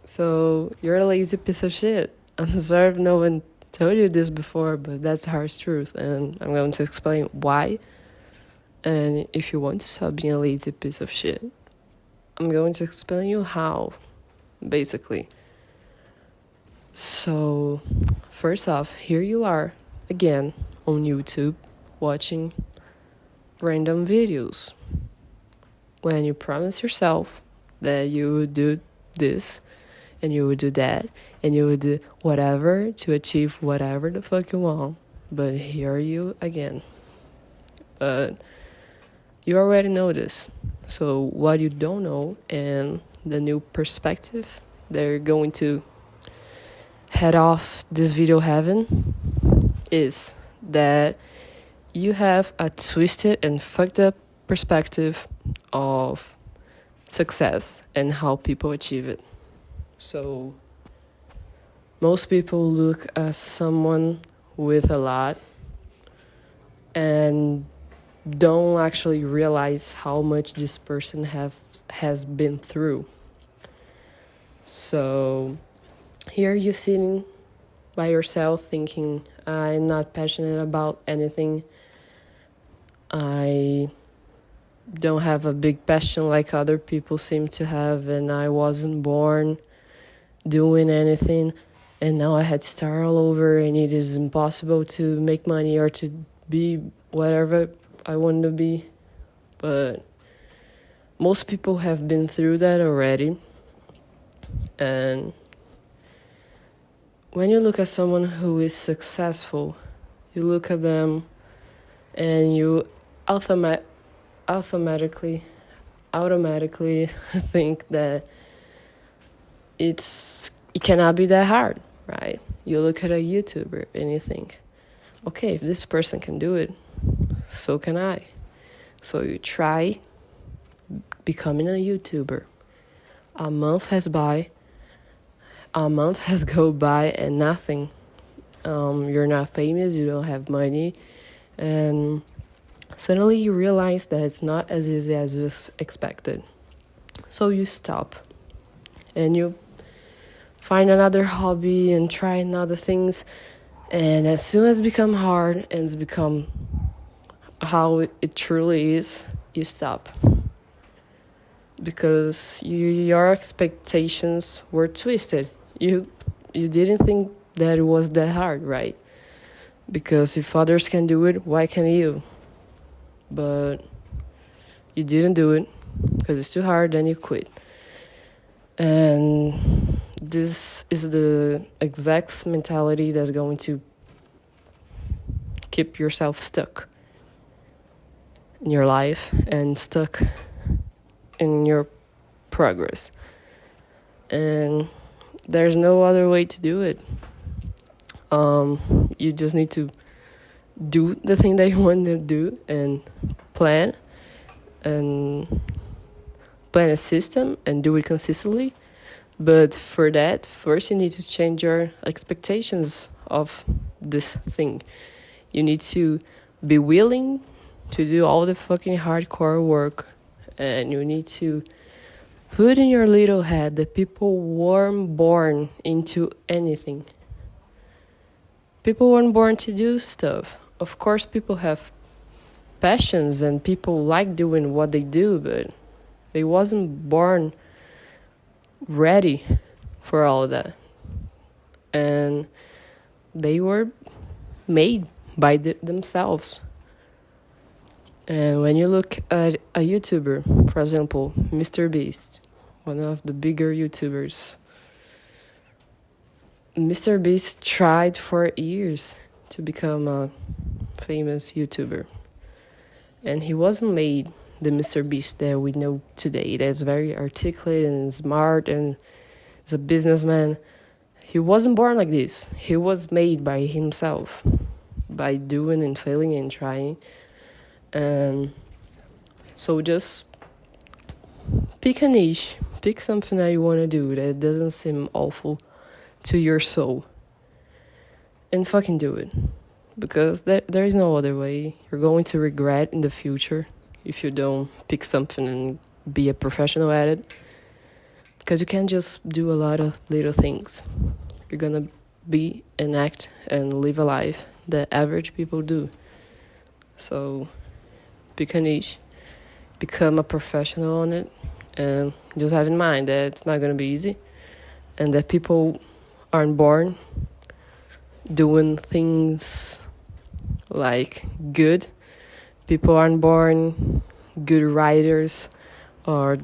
So you're a lazy piece of shit. I'm sorry if no one told you this before, but that's the harsh truth, and I'm going to explain why. And if you want to stop being a lazy piece of shit, I'm going to explain you how, basically. So, first off, here you are again on YouTube watching random videos. When you promise yourself that you would do this and you would do that and you would do whatever to achieve whatever the fuck you want. But here you again. But you already know this. So what you don't know and the new perspective they're going to head off this video having is that you have a twisted and fucked up perspective of success and how people achieve it. So most people look at someone with a lot and don't actually realize how much this person has been through. So here you're sitting by yourself thinking, I'm not passionate about anything. I don't have a big passion like other people seem to have, and I wasn't born doing anything, and now I had to start all over, and it is impossible to make money or to be whatever I want to be. But most people have been through that already. And when you look at someone who is successful, you look at them and you automatically think that it cannot be that hard, right? You look at a YouTuber and you think, okay, if this person can do it, so can I. So you try becoming a YouTuber. A month has go by and nothing. You're not famous, you don't have money, and suddenly you realize that it's not as easy as you expected. So you stop and you find another hobby and try another things, and as soon as it become hard and it's become how it truly is, you stop. Because your expectations were twisted. You didn't think that it was that hard, right? Because if others can do it, why can't you? But you didn't do it because it's too hard, then you quit. And this is the exact mentality that's going to keep yourself stuck in your life and stuck in your progress. And there's no other way to do it. You just need to do the thing that you want to do and plan a system and do it consistently. But for that, first you need to change your expectations of this thing. You need to be willing to do all the fucking hardcore work, and you need to put in your little head that people weren't born into anything. People weren't born to do stuff. Of course, people have passions and people like doing what they do, but they wasn't born ready for all of that. And they were made by themselves. And when you look at a YouTuber, for example, Mr. Beast, one of the bigger YouTubers, Mr. Beast tried for years to become a famous YouTuber. And he wasn't made the Mr. Beast that we know today. That's very articulate and smart and is a businessman. He wasn't born like this. He was made by himself, by doing and failing and trying. And so just pick a niche, pick something that you want to do that doesn't seem awful to your soul, and fucking do it. Because there is no other way. You're going to regret in the future if you don't pick something and be a professional at it. because you can't just do a lot of little things. You're gonna be and act and live a life that average people do. So pick a niche, become a professional on it, and just have in mind that it's not gonna be easy, and that people aren't born doing things like good. People aren't born good writers or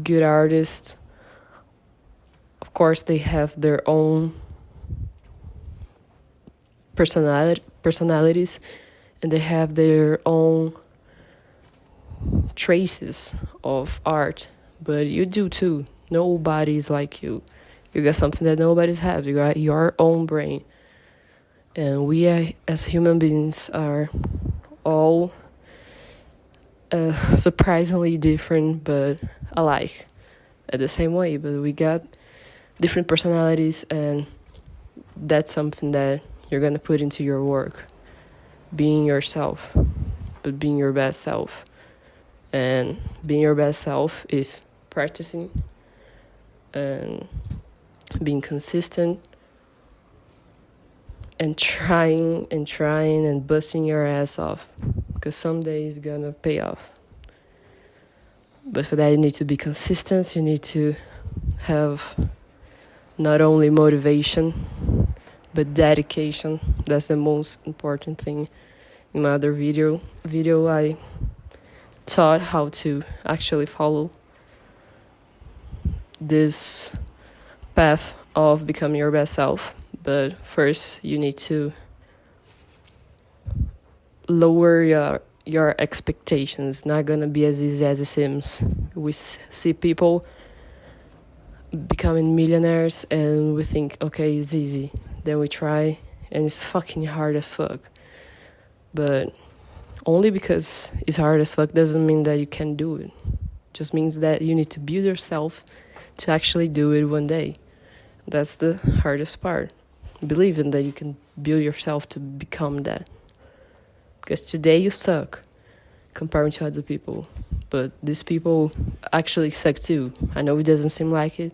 good artists. Of course, they have their own personalities, and they have their own traces of art, but you do too. Nobody's like you. You got something that nobody's have. You got your own brain, and we as human beings are all surprisingly different but alike at the same way. But we got different personalities, and that's something that you're gonna put into your work. Being yourself, but being your best self. And being your best self is practicing and being consistent and trying and busting your ass off, because someday it's gonna pay off. But for that, you need to be consistent. You need to have not only motivation but dedication. That's the most important thing. In my other video I taught how to actually follow this path of becoming your best self. But first, you need to lower your expectations. It's not gonna be as easy as it seems. We see people becoming millionaires and we think, okay, it's easy. Then we try and it's fucking hard as fuck. But only because it's hard as fuck doesn't mean that you can do it. Just means that you need to build yourself to actually do it one day. That's the hardest part. Believing that you can build yourself to become that. Because today you suck comparing to other people. But these people actually suck too. I know it doesn't seem like it,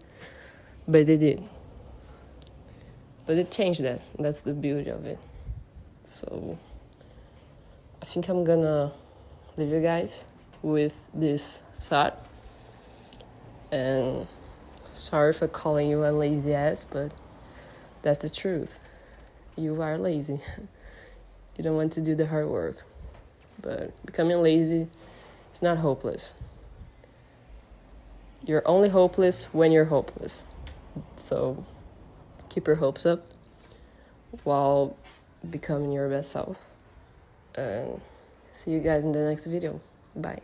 but they did. But they changed that. That's the beauty of it. So I think I'm gonna leave you guys with this thought. And sorry for calling you a lazy ass, but that's the truth. You are lazy. You don't want to do the hard work. But becoming lazy is not hopeless. You're only hopeless when you're hopeless. So keep your hopes up while becoming your best self. And see you guys in the next video. Bye.